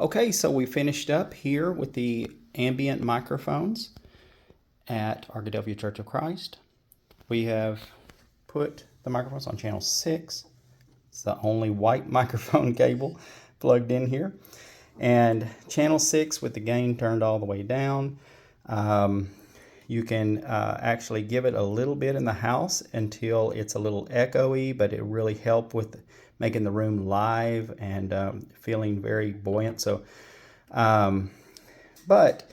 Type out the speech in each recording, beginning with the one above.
Okay, so we finished up here with the Ambient microphones at Arkadelphia Church of Christ. We have put the microphones on channel 6. It's the only white microphone cable plugged in here. And channel 6 with the gain turned all the way down. You can actually give it a little bit in the house until it's a little echoey, but it really helped with making the room live and feeling very buoyant. So, but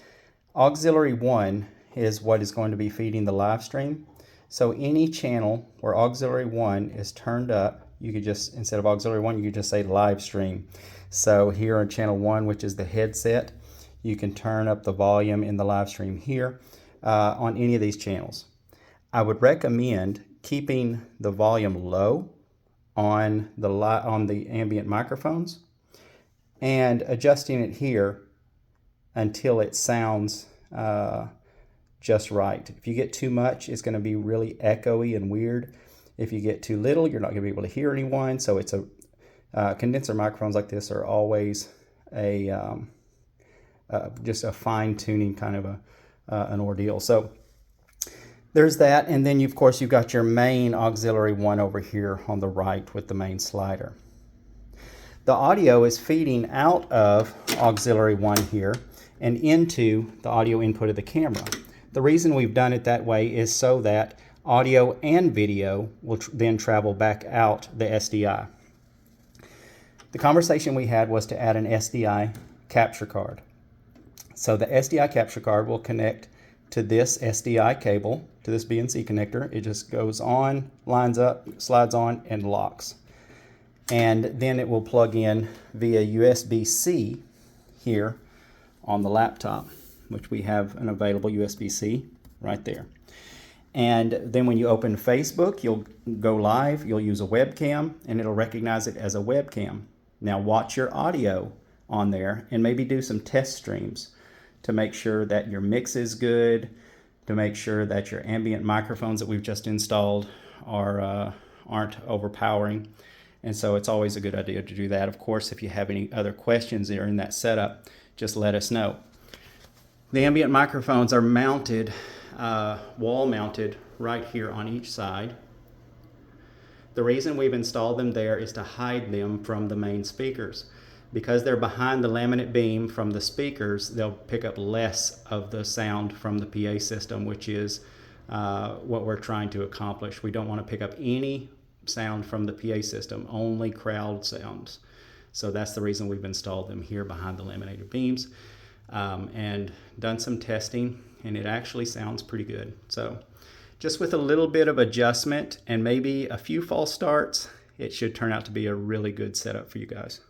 auxiliary 1 is what is going to be feeding the live stream. So any channel where auxiliary 1 is turned up, you could just, instead of auxiliary 1, you could just say live stream. So here on channel 1, which is the headset, you can turn up the volume in the live stream here on any of these channels. I would recommend keeping the volume low on the ambient microphones and adjusting it here until it sounds just right. If you get too much, it's going to be really echoey and weird. If you get too little, you're not going to be able to hear anyone. So it's condenser microphones like this are always just a fine-tuning kind of an ordeal. So there's that, and then of course you've got your main auxiliary 1 over here on the right with the main slider. The audio is feeding out of auxiliary 1 here and into the audio input of the camera. The reason we've done it that way is so that audio and video will then travel back out the SDI. The conversation we had was to add an SDI capture card. So the SDI capture card will connect to this SDI cable, to this BNC connector. It just goes on, lines up, slides on, and locks. And then it will plug in via USB-C here on the laptop, which we have an available USB-C right there. And then when you open Facebook, you'll go live, you'll use a webcam, and it'll recognize it as a webcam. Now watch your audio on there and maybe do some test streams to make sure that your mix is good, to make sure that your ambient microphones that we've just installed aren't overpowering. And so it's always a good idea to do that. Of course, if you have any other questions during that setup, just let us know. The ambient microphones are mounted, wall mounted right here on each side. The reason we've installed them there is to hide them from the main speakers. Because they're behind the laminate beam from the speakers, they'll pick up less of the sound from the PA system, which is what we're trying to accomplish. We don't want to pick up any sound from the PA system, only crowd sounds. So that's the reason we've installed them here behind the laminated beams and done some testing, and it actually sounds pretty good. So just with a little bit of adjustment and maybe a few false starts, it should turn out to be a really good setup for you guys.